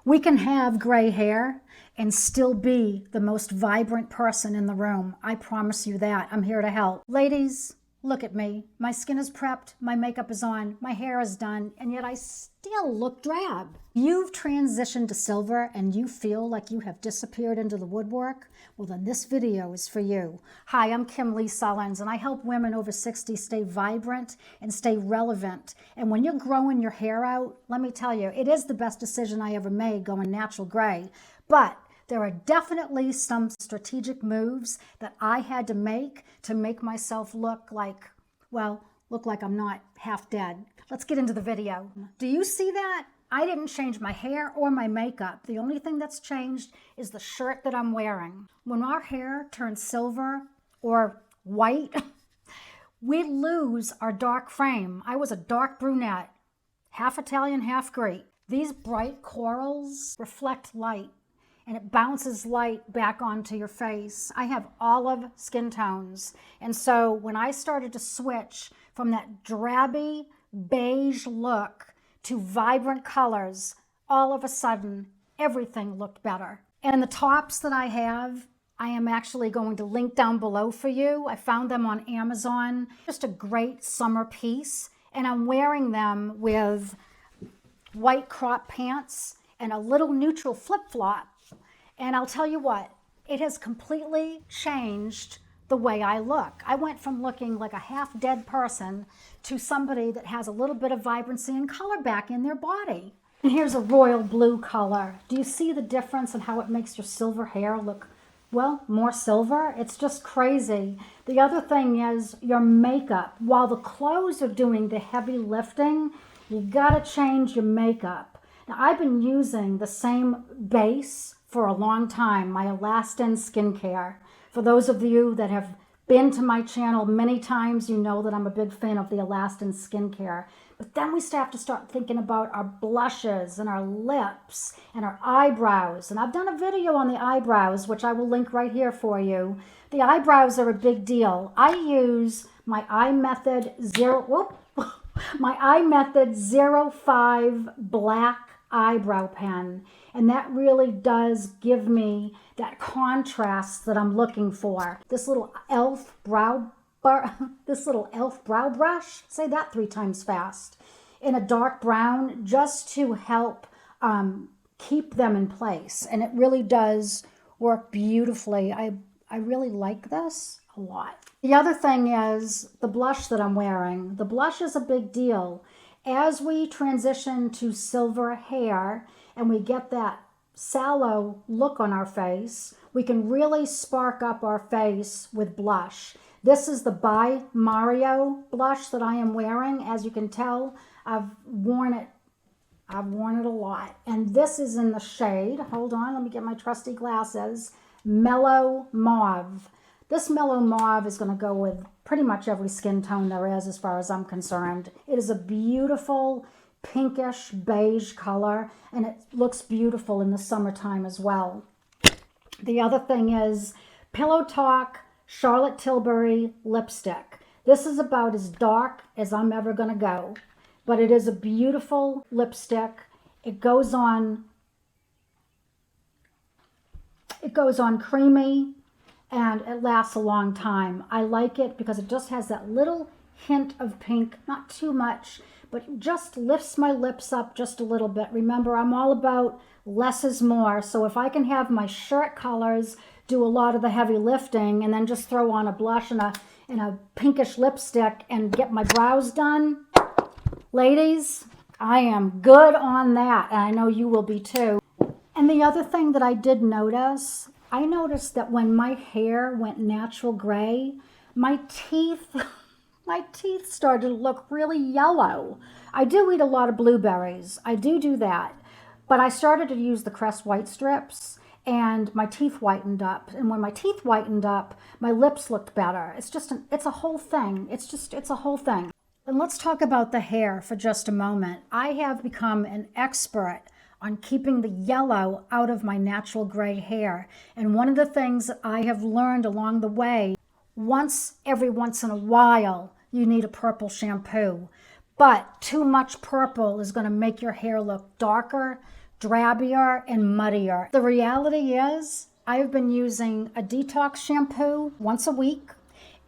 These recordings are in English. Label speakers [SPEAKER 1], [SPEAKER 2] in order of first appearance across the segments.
[SPEAKER 1] We can have gray hair and still be the most vibrant person in the room. I promise you that. I'm here to help. Ladies, look at me. My skin is prepped, my makeup is on, my hair is done, and yet I still look drab. You've transitioned to silver and you feel like you have disappeared into the woodwork? Well, then this video is for you. Hi, I'm Kimmee Sullins, and I help women over 60 stay vibrant and stay relevant. And when you're growing your hair out, let me tell you, it is the best decision I ever made going natural gray. But there are definitely some strategic moves that I had to make myself look like I'm not half dead. Let's get into the video. Do you see that? I didn't change my hair or my makeup. The only thing that's changed is the shirt that I'm wearing. When our hair turns silver or white, we lose our dark frame. I was a dark brunette, half Italian, half Greek. These bright corals reflect light, and it bounces light back onto your face. I have olive skin tones. And so when I started to switch from that drabby beige look to vibrant colors, all of a sudden, everything looked better. And the tops that I have, I am actually going to link down below for you. I found them on Amazon. Just a great summer piece. And I'm wearing them with white crop pants and a little neutral flip-flop. And I'll tell you what, it has completely changed the way I look. I went from looking like a half-dead person to somebody that has a little bit of vibrancy and color back in their body. And here's a royal blue color. Do you see the difference in how it makes your silver hair look, well, more silver? It's just crazy. The other thing is your makeup. While the clothes are doing the heavy lifting, you gotta change your makeup. Now, I've been using the same base for a long time, my Elastin skincare. For those of you that have been to my channel many times, you know that I'm a big fan of the Elastin skincare. But then we have to start thinking about our blushes and our lips and our eyebrows. And I've done a video on the eyebrows, which I will link right here for you. The eyebrows are a big deal. I use my iMethod 05 black eyebrow pen, and that really does give me that contrast that I'm looking for. This little elf brow brush, say that 3 times fast, in a dark brown, just to help keep them in place, and it really does work beautifully. I really like this a lot. The other thing is the blush that I'm wearing. The blush is a big deal. As we transition to silver hair and we get that sallow look on our face, we can really spark up our face with blush. This is the By Mario blush that I am wearing. As you can tell, I've worn it a lot. And this is in the shade, hold on, let me get my trusty glasses, Mellow Mauve. This Mellow Mauve is going to go with pretty much every skin tone there is as far as I'm concerned. It is a beautiful pinkish beige color, and it looks beautiful in the summertime as well. The other thing is Pillow Talk Charlotte Tilbury lipstick. This is about as dark as I'm ever going to go, but it is a beautiful lipstick. It goes on creamy, and it lasts a long time. I like it because it just has that little hint of pink, not too much, but just lifts my lips up just a little bit. Remember, I'm all about less is more. So if I can have my shirt colors do a lot of the heavy lifting and then just throw on a blush and a pinkish lipstick and get my brows done, ladies, I am good on that. And I know you will be too. And the other thing that I did notice, I noticed that when my hair went natural gray, my teeth started to look really yellow. I do eat a lot of blueberries. I do that. But I started to use the Crest White Strips, and my teeth whitened up. And when my teeth whitened up, my lips looked better. It's a whole thing. It's a whole thing. And let's talk about the hair for just a moment. I have become an expert on keeping the yellow out of my natural gray hair. And one of the things that I have learned along the way, every once in a while, you need a purple shampoo. But too much purple is going to make your hair look darker, drabbier and muddier. The reality is I have been using a detox shampoo once a week,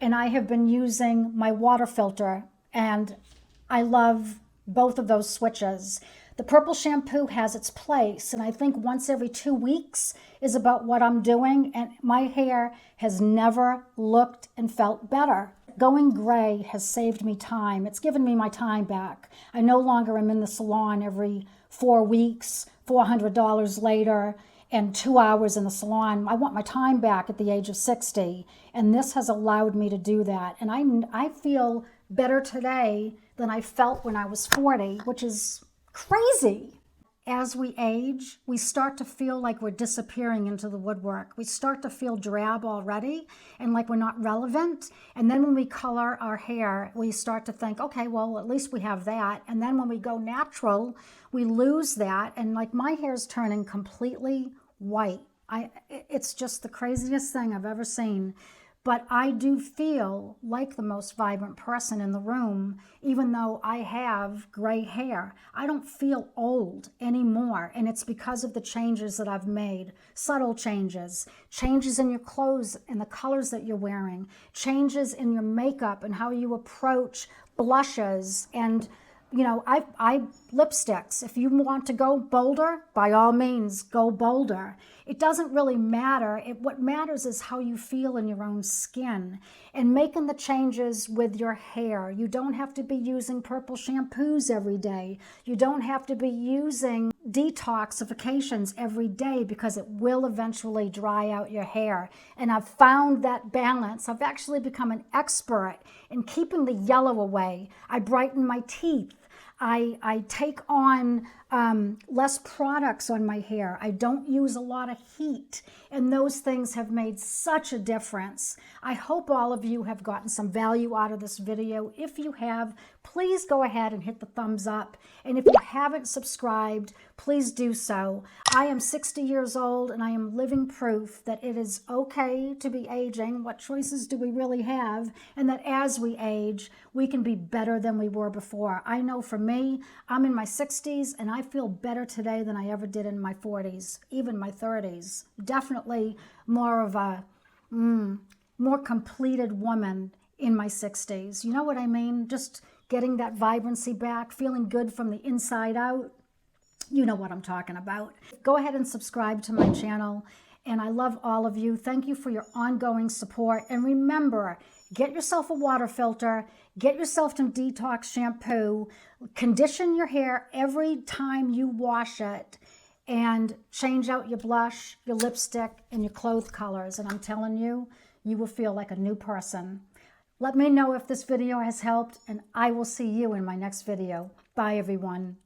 [SPEAKER 1] and I have been using my water filter, and I love both of those switches. The purple shampoo has its place, and I think once every 2 weeks is about what I'm doing, and my hair has never looked and felt better. Going gray has saved me time. It's given me my time back. I no longer am in the salon every 4 weeks, $400 later, and 2 hours in the salon. I want my time back at the age of 60, and this has allowed me to do that. And I feel better today than I felt when I was 40, which is crazy. As we age, we start to feel like we're disappearing into the woodwork. We start to feel drab already and like we're not relevant. And then when we color our hair, we start to think, okay, well, at least we have that. And then when we go natural, we lose that. And like my hair's turning completely white. It's just the craziest thing I've ever seen. But I do feel like the most vibrant person in the room, even though I have gray hair. I don't feel old anymore, and it's because of the changes that I've made. Subtle changes, changes in your clothes and the colors that you're wearing, changes in your makeup and how you approach blushes and I lipsticks. If you want to go bolder, by all means, go bolder. It doesn't really matter. What matters is how you feel in your own skin and making the changes with your hair. You don't have to be using purple shampoos every day. You don't have to be using detoxifications every day because it will eventually dry out your hair. And I've found that balance. I've actually become an expert in keeping the yellow away. I brighten my teeth. I take on less products on my hair. I don't use a lot of heat, and those things have made such a difference. I hope all of you have gotten some value out of this video. If you have, please go ahead and hit the thumbs up. And if you haven't subscribed, please do so. I am 60 years old, and I am living proof that it is okay to be aging. What choices do we really have? And that as we age, we can be better than we were before. I know for me, I'm in my 60s, and I feel better today than I ever did in my 40s, even my 30s. Definitely more of a more completed woman in my 60s. You know what I mean? Just getting that vibrancy back, feeling good from the inside out. You know what I'm talking about. Go ahead and subscribe to my channel. And I love all of you. Thank you for your ongoing support. And remember, get yourself a water filter, get yourself some detox shampoo, condition your hair every time you wash it, and change out your blush, your lipstick, and your clothes colors. And I'm telling you, you will feel like a new person. Let me know if this video has helped, and I will see you in my next video. Bye, everyone.